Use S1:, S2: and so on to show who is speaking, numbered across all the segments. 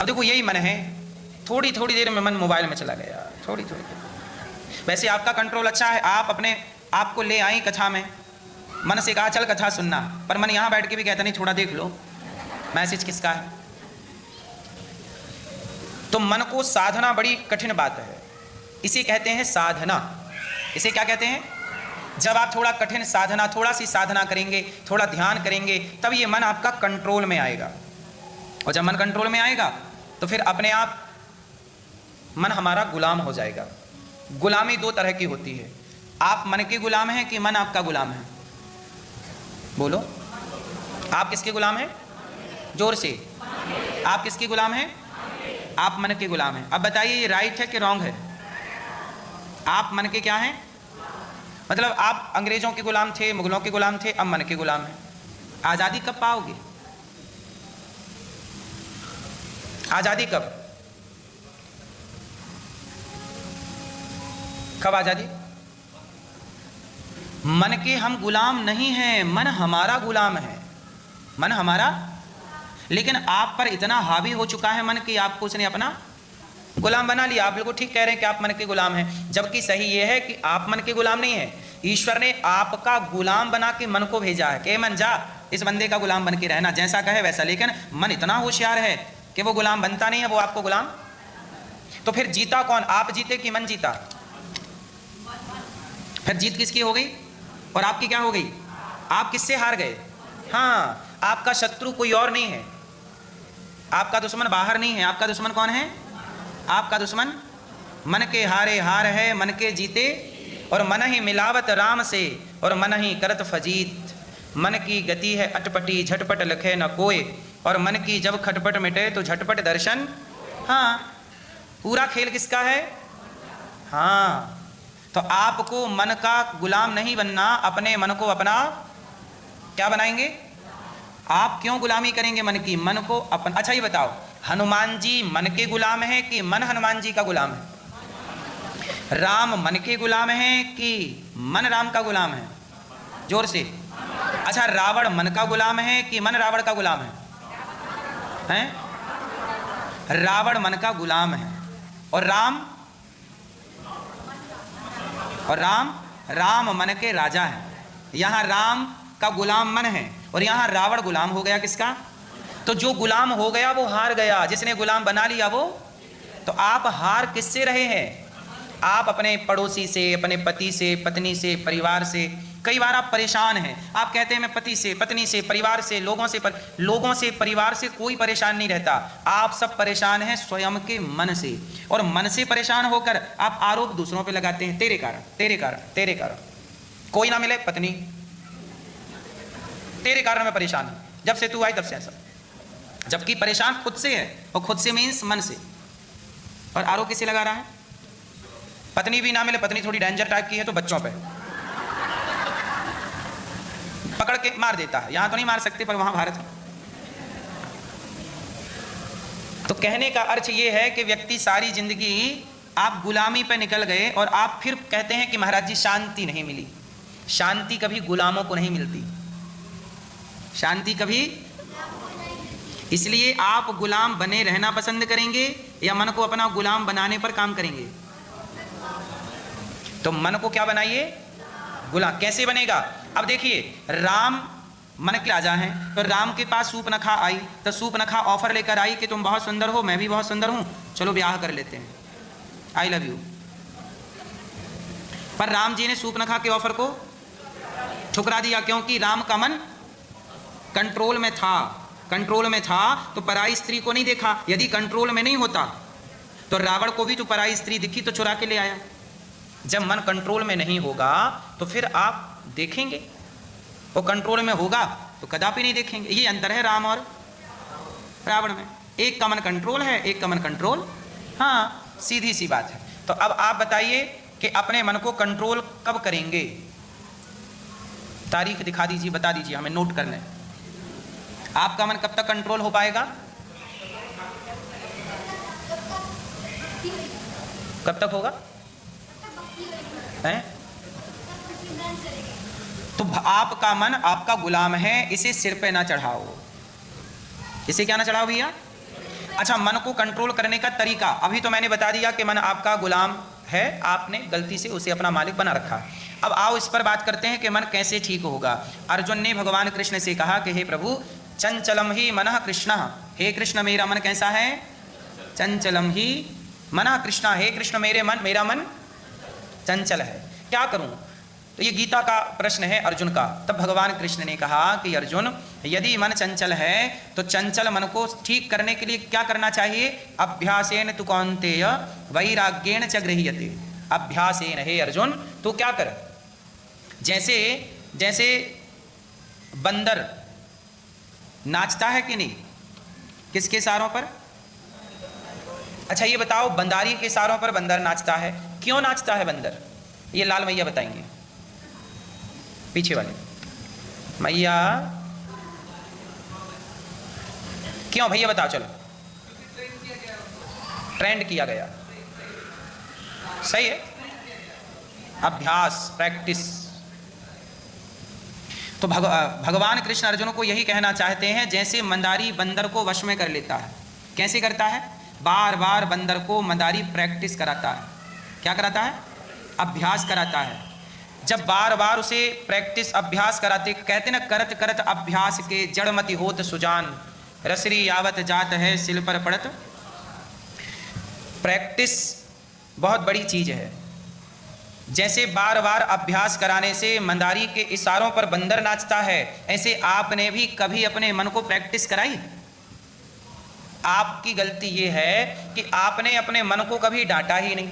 S1: अब देखो यही मन है, थोड़ी थोड़ी देर में मन मोबाइल में चला गया, थोड़ी थोड़ी देर। वैसे आपका कंट्रोल अच्छा है, आप अपने आप को ले आई कथा में, मन से कहा चल कथा सुनना, पर मन यहाँ बैठ के भी कहता नहीं थोड़ा देख लो मैसेज किसका है। तो मन को साधना बड़ी कठिन बात है, इसे कहते हैं साधना। इसे क्या कहते हैं? जब आप थोड़ा कठिन साधना, थोड़ा सी साधना करेंगे, थोड़ा ध्यान करेंगे, तब ये मन आपका कंट्रोल में आएगा। और जब मन कंट्रोल में आएगा तो फिर अपने आप मन हमारा गुलाम हो जाएगा। गुलामी दो तरह की होती है, आप मन के गुलाम हैं कि मन आपका गुलाम है? बोलो, आप किसके गुलाम हैं? जोर से, आप किसके गुलाम हैं? आप मन के गुलाम हैं। अब बताइए ये राइट है कि रॉन्ग है? आप मन के क्या हैं? मतलब आप अंग्रेजों के गुलाम थे, मुगलों के गुलाम थे, अब मन के गुलाम हैं। आज़ादी कब पाओगे? आज़ादी कब? कब आज़ादी? मन के हम गुलाम नहीं हैं, मन हमारा गुलाम है, मन हमारा। लेकिन आप पर इतना हावी हो चुका है मन कि आपको उसने अपना गुलाम बना लिया। आप बिल्कुल ठीक कह रहे हैं कि आप मन के गुलाम हैं, जबकि सही यह है कि आप मन के गुलाम नहीं है। ईश्वर ने आपका गुलाम बना के मन को भेजा है कि मन जा इस बंदे का गुलाम बन के रहना, जैसा कहे वैसा। लेकिन मन इतना होशियार है कि वो गुलाम बनता नहीं है, वो आपको गुलाम। तो फिर जीता कौन? आप जीते कि मन जीता? फिर जीत किसकी हो गई और आपकी क्या हो गई? आप किससे हार गए? हाँ, आपका शत्रु कोई और नहीं है, आपका दुश्मन बाहर नहीं है। आपका दुश्मन कौन है? आपका दुश्मन मन के हारे हार है, मन के जीते और मन ही मिलावत राम से और मन ही करत फजीत। मन की गति है अटपटी, झटपट लखे न कोय, और मन की जब खटपट मिटे तो झटपट दर्शन। हाँ, पूरा खेल किसका है? हाँ, तो आपको मन का गुलाम नहीं बनना, अपने मन को अपना क्या बनाएंगे? आप क्यों गुलामी करेंगे मन की? मन को अपन। अच्छा ये बताओ, हनुमान जी मन के गुलाम हैं कि मन हनुमान जी का गुलाम है? राम मन के गुलाम हैं कि मन राम का गुलाम है? जोर से। अच्छा, रावण मन का गुलाम है कि मन रावण का गुलाम है? हैं? रावण मन का गुलाम है और राम मन के राजा हैं। यहाँ राम का गुलाम मन है और यहाँ रावण गुलाम हो गया किसका? तो जो गुलाम हो गया वो हार गया, जिसने गुलाम बना लिया वो। तो आप हार किससे रहे हैं? आप अपने पड़ोसी से, अपने पति से, पत्नी से, परिवार से। कई बार आप परेशान हैं, आप कहते हैं मैं पति से, पत्नी से, परिवार से, लोगों से, परिवार से कोई परेशान नहीं रहता। आप सब परेशान हैं स्वयं के मन से, और मन से परेशान होकर आप आरोप दूसरों पे लगाते हैं, तेरे कारण, तेरे कारण, तेरे कारण। कोई ना मिले, पत्नी, तेरे कारण मैं परेशान हूं, जब से तू आई तब से ऐसा। जबकि परेशान खुद से है, और खुद से मीन्स मन से। और आरोप किसे लगा रहा है? पत्नी भी ना मिले, पत्नी थोड़ी डेंजर टाइप की है तो बच्चों पे पकड़ के मार देता है। यहां तो नहीं मार सकते, पर वहां भारत है। तो कहने का अर्थ यह है कि व्यक्ति सारी जिंदगी आप गुलामी पे निकल गए और आप फिर कहते हैं कि महाराज जी शांति नहीं मिली। शांति कभी गुलामों को नहीं मिलती, शांति कभी। इसलिए आप गुलाम बने रहना पसंद करेंगे या मन को अपना गुलाम बनाने पर काम करेंगे? तो मन को क्या बनाइए? गुलाम। कैसे बनेगा? अब देखिए, राम मन के राजा हैं, तो राम के पास सूर्पनखा आई, तो सूर्पनखा ऑफर लेकर आई कि तुम बहुत सुंदर हो, मैं भी बहुत सुंदर हूं, चलो ब्याह कर लेते हैं, आई लव यू। पर राम जी ने सूर्पनखा के ऑफर को ठुकरा दिया, क्योंकि राम का मन कंट्रोल में था। कंट्रोल में था तो पराई स्त्री को नहीं देखा। यदि कंट्रोल में नहीं होता तो रावण को भी तो पराई स्त्री दिखी तो चुरा के ले आया। जब मन कंट्रोल में नहीं होगा तो फिर आप देखेंगे, वो कंट्रोल में होगा तो कदापि नहीं देखेंगे। ये अंतर है राम और रावण में। एक का मन कंट्रोल है, एक का मन कंट्रोल, हाँ, सीधी सी बात है। तो अब आप बताइए कि अपने मन को कंट्रोल कब करेंगे? तारीख दिखा दीजिए, बता दीजिए, हमें नोट करना है। आपका मन कब तक कंट्रोल हो पाएगा? कब तक होगा? हैं? तो आपका मन आपका गुलाम है, इसे सिर पे ना चढ़ाओ। इसे क्या ना चढ़ाओ भैया? अच्छा, मन को कंट्रोल करने का तरीका अभी तो मैंने बता दिया कि मन आपका गुलाम है, आपने गलती से उसे अपना मालिक बना रखा। अब आओ इस पर बात करते हैं कि मन कैसे ठीक होगा। अर्जुन ने भगवान कृष्ण से कहा कि हे प्रभु, चंचलम ही मनः कृष्ण, हे कृष्ण मेरा मन कैसा है? चंचलम ही मनः कृष्ण, हे कृष्ण मेरा मन चंचल है, क्या करूं? तो ये गीता का प्रश्न है अर्जुन का। तब भगवान कृष्ण ने कहा कि अर्जुन, यदि मन चंचल है तो चंचल मन को ठीक करने के लिए क्या करना चाहिए? अभ्यासेन तु कौन्तेय वैराग्येण च गृह्यते। अभ्यासेन, हे अर्जुन तू क्या कर, जैसे जैसे बंदर नाचता है कि नहीं, किसके इशारों पर? अच्छा ये बताओ, बंदारी के इशारों पर बंदर नाचता है, क्यों नाचता है बंदर? ये लाल मैया बताएंगे, पीछे वाले मैया, क्यों भैया बताओ, चलो। ट्रेंड किया गया, सही है, अभ्यास, प्रैक्टिस। तो भगवान कृष्ण अर्जुन को यही कहना चाहते हैं, जैसे मंदारी बंदर को वश में कर लेता है। कैसे करता है? बार बार बंदर को मंदारी प्रैक्टिस कराता है। क्या कराता है? अभ्यास कराता है। जब बार बार उसे प्रैक्टिस अभ्यास कराते, कहते ना, करत करत अभ्यास के जड़मति होत सुजान, रसरी यावत जात है सिल पर पड़त। प्रैक्टिस बहुत बड़ी चीज है। जैसे बार बार अभ्यास कराने से मंदारी के इशारों पर बंदर नाचता है, ऐसे आपने भी कभी अपने मन को प्रैक्टिस कराई? आपकी गलती ये है कि आपने अपने मन को कभी डांटा ही नहीं,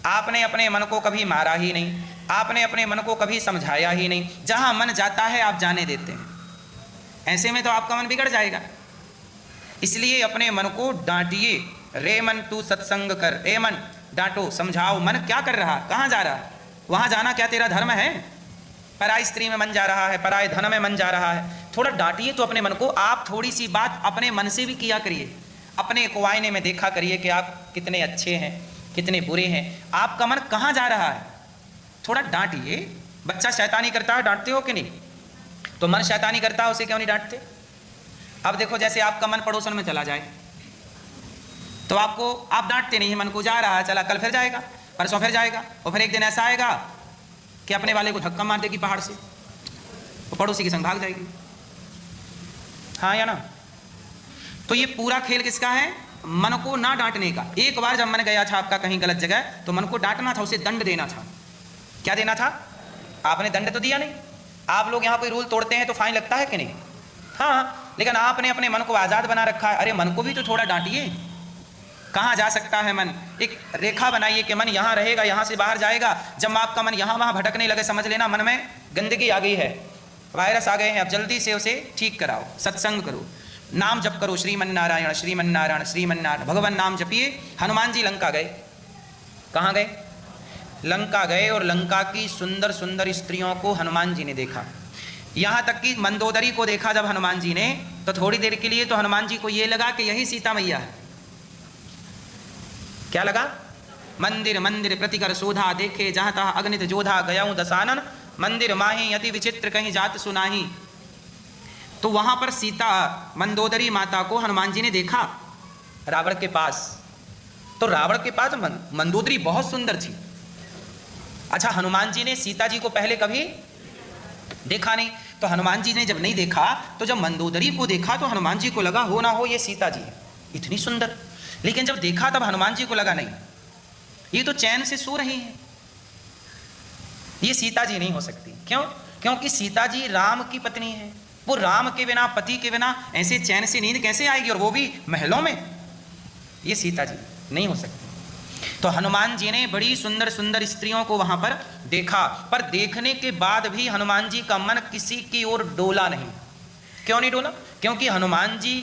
S1: आपने अपने मन को कभी मारा ही नहीं, आपने अपने मन को कभी समझाया ही नहीं। जहां मन जाता है आप जाने देते हैं, ऐसे में तो आपका मन बिगड़ जाएगा। इसलिए अपने मन को डांटिए। रे मन तू सत्संग कर, ए मन डांटो, समझाओ, मन क्या कर रहा, कहाँ जा रहा है? वहां जाना क्या तेरा धर्म है? पराई स्त्री में मन जा रहा है, पराए धन में मन जा रहा है। थोड़ा डांटिए तो अपने मन को। आप थोड़ी सी बात अपने मन से भी किया करिए, अपने को आईने में देखा करिए कि आप कितने अच्छे हैं, कितने बुरे हैं, आपका मन कहाँ जा रहा है। थोड़ा डांटिए। बच्चा शैतानी करता है, डांटते हो कि नहीं? तो मन शैतानी करता है, उसे क्यों नहीं डांटते? अब देखो, जैसे आपका मन पड़ोसन में चला जाए तो आप डांटते नहीं, मन को जा रहा है, चला, कल फिर जाएगा, परसों फिर जाएगा, और फिर एक दिन ऐसा आएगा कि अपने वाले को धक्का मार देगी पहाड़ से, वो पड़ोसी के संग भाग जाएगी। हाँ या ना? तो ये पूरा खेल किसका है? मन को ना डांटने का। एक बार जब मन गया था आपका कहीं गलत जगह, तो मन को डांटना था, उसे दंड देना था। क्या देना था? आपने दंड तो दिया नहीं। आप लोग यहाँ कोई रूल तोड़ते हैं तो फाइन लगता है कि नहीं? हाँ, लेकिन आपने अपने मन को आज़ाद बना रखा है। अरे मन को भी तो थोड़ा डांटिए। कहाँ जा सकता है मन? एक रेखा बनाइए कि मन यहाँ रहेगा, यहाँ से बाहर जाएगा। जब आपका मन यहाँ वहाँ भटकने लगे, समझ लेना मन में गंदगी आ गई है, वायरस आ गए हैं। अब जल्दी से उसे ठीक कराओ, सत्संग करो, नाम जप करो, श्रीमन्नारायण श्रीमन्नारायण श्रीमन्नारायण, भगवान नाम जपिए। हनुमान जी लंका गए। कहाँ गए? लंका गए, और लंका की सुंदर सुंदर स्त्रियों को हनुमान जी ने देखा। यहाँ तक कि मंदोदरी को देखा जब हनुमान जी ने, तो थोड़ी देर के लिए तो हनुमान जी को ये लगा कि यही सीता मैया है। क्या लगा? मंदिर मंदिर प्रतिकर शोधा, देखे जहाँ तहाँ अग्नित जोधा, गयाऊँ दसानन, मंदिर माही अति विचित्र कहीं जात सुनाही। तो वहां पर सीता मंदोदरी माता को हनुमान जी ने देखा रावण के पास। तो रावण के पास मंदोदरी बहुत सुंदर थी। अच्छा, हनुमान जी ने सीता जी को पहले कभी देखा नहीं। तो हनुमान जी ने जब नहीं देखा, तो जब मंदोदरी को देखा तो हनुमान जी को लगा हो ना हो ये सीता जी है, इतनी सुंदर। लेकिन जब देखा तब हनुमान जी को लगा नहीं, ये तो चैन से सो रही है, ये सीता जी नहीं हो सकती। क्यों? क्योंकि सीता जी राम की पत्नी है। वो राम के बिना, पति के बिना ऐसे चैन से नींद कैसे आएगी, और वो भी महलों में? ये सीता जी नहीं हो सकती। तो हनुमान जी ने बड़ी सुंदर सुंदर स्त्रियों को वहां पर देखा, पर देखने के बाद भी हनुमान जी का मन किसी की ओर डोला नहीं। क्यों नहीं डोला? क्योंकि हनुमान जी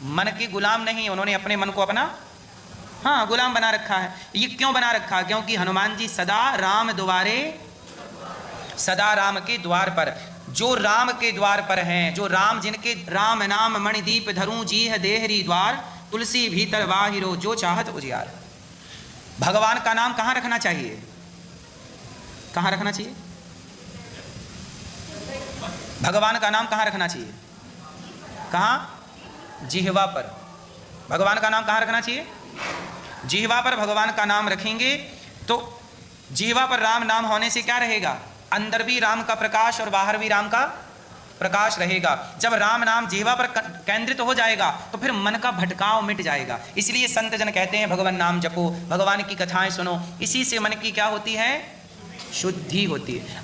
S1: मन के गुलाम नहीं, उन्होंने अपने मन को अपना गुलाम बना रखा है। ये क्यों बना रखा? क्योंकि हनुमान जी सदा राम द्वारे, सदा राम के द्वार पर, जो राम के द्वार पर हैं, जो राम, जिनके राम नाम मणिदीप धरूं जीह देहरी द्वार, तुलसी भीतर बाहिरो जो चाहत उजियार। भगवान का नाम कहाँ रखना चाहिए? कहाँ रखना चाहिए? भगवान का नाम कहाँ रखना चाहिए? कहाँ? जिह्वा पर। भगवान का नाम कहाँ रखना चाहिए? जिह्वा पर भगवान का नाम रखेंगे तो जिह्वा पर राम नाम होने से क्या रहेगा? अंदर भी राम का प्रकाश और बाहर भी राम का प्रकाश रहेगा। जब राम नाम जिह्वा पर केंद्रित हो जाएगा तो फिर मन का भटकाव मिट जाएगा। इसलिए संत जन कहते हैं भगवान नाम जपो, भगवान की कथाएं सुनो, इसी से मन की क्या होती है? शुद्धि होती है।